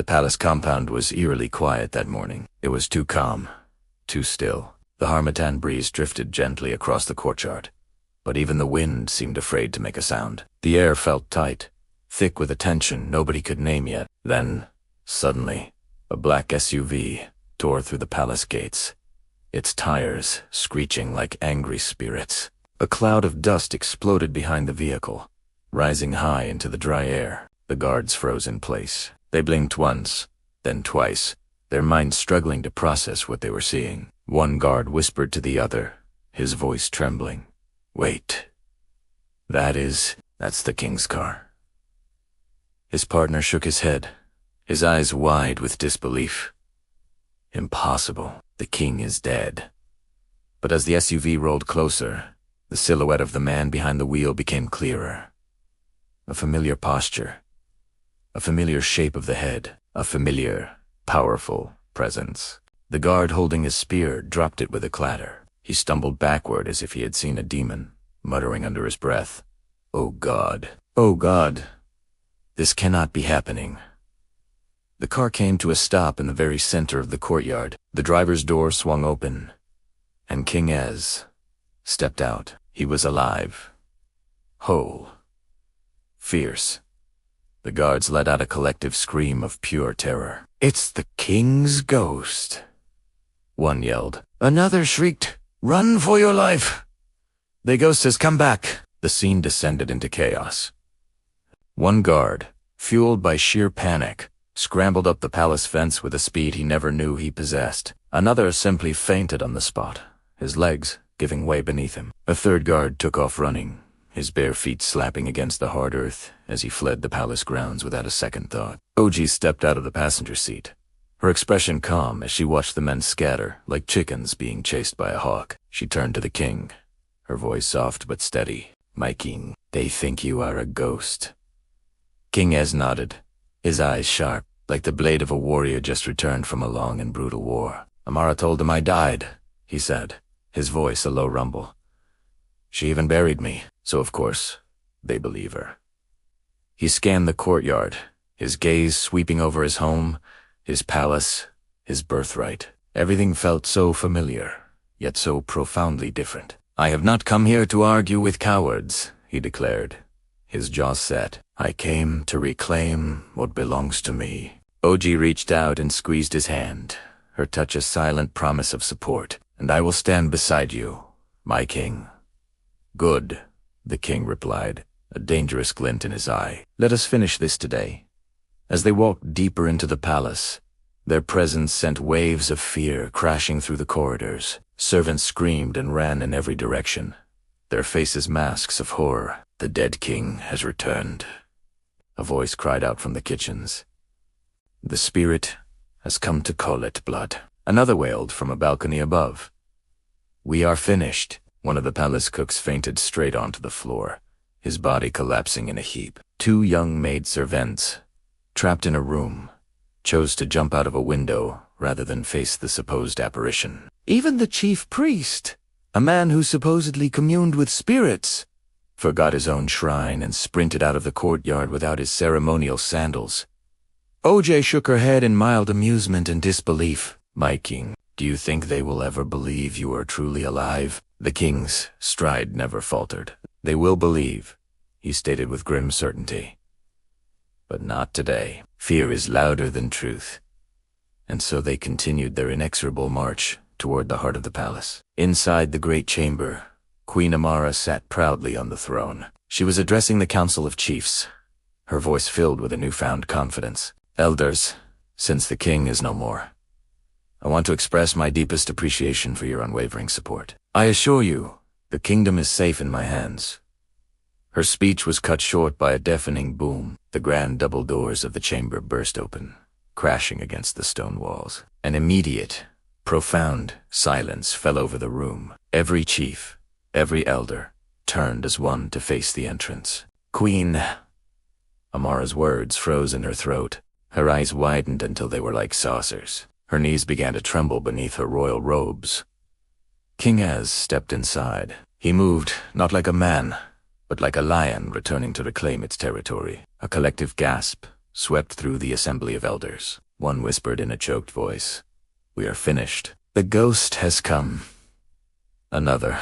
The palace compound was eerily quiet that morning. It was too calm, too still. The harmattan breeze drifted gently across the courtyard, but even the wind seemed afraid to make a sound. The air felt tight, thick with a tension nobody could name yet. Then, suddenly, a black SUV tore through the palace gates, its tires screeching like angry spirits. A cloud of dust exploded behind the vehicle, rising high into the dry air. The guards froze in place. They blinked once, then twice, their minds struggling to process what they were seeing. One guard whispered to the other, his voice trembling, "Wait. That's the king's car." His partner shook his head, his eyes wide with disbelief. "Impossible. The king is dead." But as the SUV rolled closer, the silhouette of the man behind the wheel became clearer. A familiar posture, a familiar shape of the head, a familiar, powerful presence. The guard holding his spear dropped it with a clatter. He stumbled backward as if he had seen a demon, muttering under his breath, "Oh God, oh God, this cannot be happening." The car came to a stop in the very center of the courtyard. The driver's door swung open, and King Ez stepped out. He was alive, whole, fierce. The guards let out a collective scream of pure terror. "It's the king's ghost," one yelled. Another shrieked, "Run for your life! The ghost has come back!" The scene descended into chaos. One guard, fueled by sheer panic, scrambled up the palace fence with a speed he never knew he possessed. Another simply fainted on the spot, his legs giving way beneath him. A third guard took off running, his bare feet slapping against the hard earth as he fled the palace grounds without a second thought. Oji stepped out of the passenger seat, her expression calm as she watched the men scatter like chickens being chased by a hawk. She turned to the king, her voice soft but steady. "My king, they think you are a ghost." King Ez nodded, his eyes sharp, like the blade of a warrior just returned from a long and brutal war. "Amara told them I died," he said, his voice a low rumble. "She even buried me, so of course, they believe her." He scanned the courtyard, his gaze sweeping over his home, his palace, his birthright. Everything felt so familiar, yet so profoundly different. "I have not come here to argue with cowards," he declared, his jaw set. "I came to reclaim what belongs to me." Oji reached out and squeezed his hand, her touch a silent promise of support. "And I will stand beside you, my king." "Good," the king replied, a dangerous glint in his eye. "Let us finish this today." As they walked deeper into the palace, their presence sent waves of fear crashing through the corridors. Servants screamed and ran in every direction, their faces masks of horror. "The dead king has returned," a voice cried out from the kitchens. "The spirit has come to collect blood," another wailed from a balcony above. "We are finished." One of the palace cooks fainted straight onto the floor, his body collapsing in a heap. Two young maidservants, trapped in a room, chose to jump out of a window rather than face the supposed apparition. Even the chief priest, a man who supposedly communed with spirits, forgot his own shrine and sprinted out of the courtyard without his ceremonial sandals. OJ shook her head in mild amusement and disbelief. "My king, do you think they will ever believe you are truly alive?" The king's stride never faltered. "They will believe," he stated with grim certainty. "But not today. Fear is louder than truth." And so they continued their inexorable march toward the heart of the palace. Inside the great chamber, Queen Amara sat proudly on the throne. She was addressing the Council of Chiefs, her voice filled with a newfound confidence. "Elders, since the king is no more, I want to express my deepest appreciation for your unwavering support. I assure you, the kingdom is safe in my hands." Her speech was cut short by a deafening boom. The grand double doors of the chamber burst open, crashing against the stone walls. An immediate, profound silence fell over the room. Every chief, every elder, turned as one to face the entrance. "Queen," Amara's words froze in her throat. Her eyes widened until they were like saucers. Her knees began to tremble beneath her royal robes. King Ez stepped inside. He moved, not like a man, but like a lion returning to reclaim its territory. A collective gasp, swept through the assembly of elders. One whispered in a choked voice, "We are finished. The ghost has come." Another,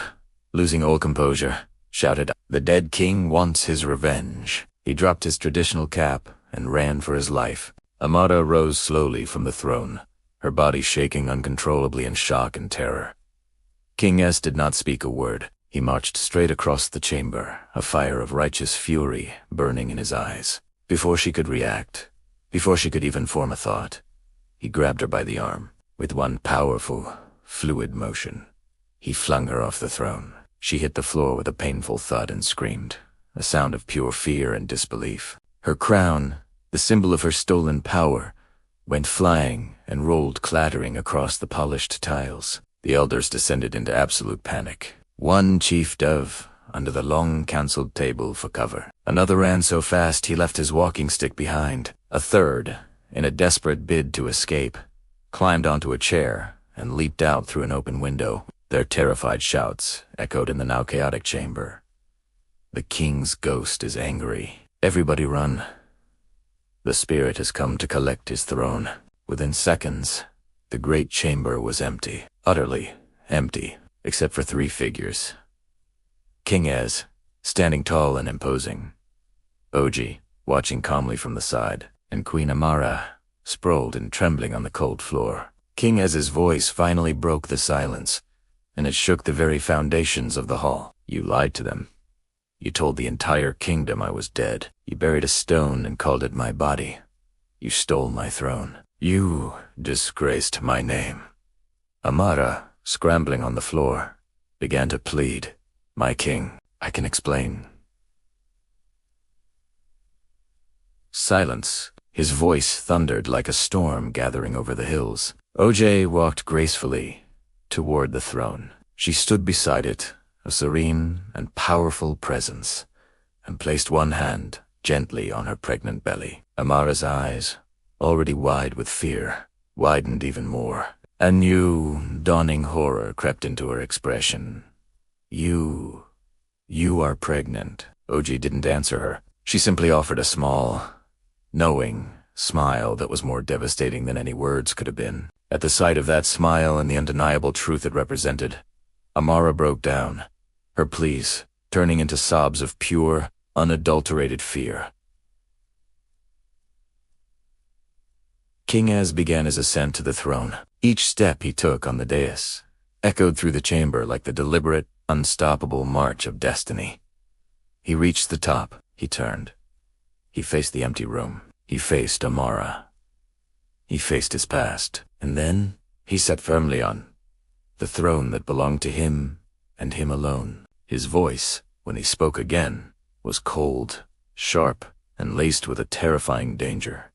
losing all composure, shouted, "The dead king wants his revenge." He dropped his traditional cap and ran for his life. Amara rose slowly from the throne, her body shaking uncontrollably in shock and terror. King S did not speak a word. He marched straight across the chamber, a fire of righteous fury burning in his eyes. Before she could react, before she could even form a thought, he grabbed her by the arm. With one powerful, fluid motion, he flung her off the throne. She hit the floor with a painful thud and screamed, a sound of pure fear and disbelief. Her crown, the symbol of her stolen power, went flying and rolled clattering across the polished tiles. The elders descended into absolute panic. One chief dove under the long council table for cover. Another ran so fast he left his walking stick behind. A third, in a desperate bid to escape, climbed onto a chair and leaped out through an open window. Their terrified shouts echoed in the now chaotic chamber. "The king's ghost is angry. Everybody run. The spirit has come to collect his throne." Within seconds, the great chamber was empty. Utterly empty, except for three figures. King Ez, standing tall and imposing. Oji, watching calmly from the side. And Queen Amara, sprawled and trembling on the cold floor. King Ez's voice finally broke the silence, and it shook the very foundations of the hall. "You lied to them. You told the entire kingdom I was dead. You buried a stone and called it my body. You stole my throne. You disgraced my name." Amara, scrambling on the floor, began to plead, "My king, I can explain." Silence. His voice thundered like a storm gathering over the hills. OJ walked gracefully toward the throne. She stood beside it, a serene and powerful presence, and placed one hand gently on her pregnant belly. Amara's eyes, already wide with fear, widened even more. A new, dawning horror crept into her expression. You are pregnant." OJ didn't answer her. She simply offered a small, knowing smile that was more devastating than any words could have been. At the sight of that smile and the undeniable truth it represented, Amara broke down, her pleas turning into sobs of pure, unadulterated fear. King Ez began his ascent to the throne. Each step he took on the dais echoed through the chamber like the deliberate, unstoppable march of destiny. He reached the top. He turned. He faced the empty room. He faced Amara. He faced his past. And then he sat firmly on the throne that belonged to him and him alone. His voice, when he spoke again, was cold, sharp, and laced with a terrifying danger.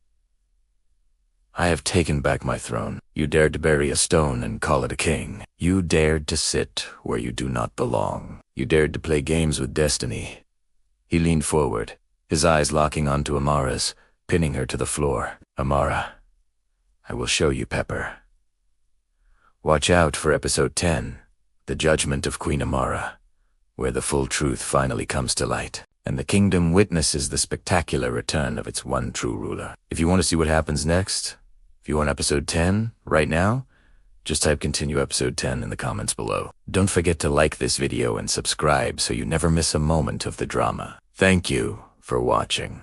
"I have taken back my throne. You dared to bury a stone and call it a king. You dared to sit where you do not belong. You dared to play games with destiny." He leaned forward, his eyes locking onto Amara's, pinning her to the floor. "Amara, I will show you Pepper. Watch out for episode 10, The Judgment of Queen Amara, where the full truth finally comes to light, and the kingdom witnesses the spectacular return of its one true ruler." If you want to see what happens next, if you want episode 10 right now, just type continue episode 10 in the comments below. Don't forget to like this video and subscribe so you never miss a moment of the drama. Thank you for watching.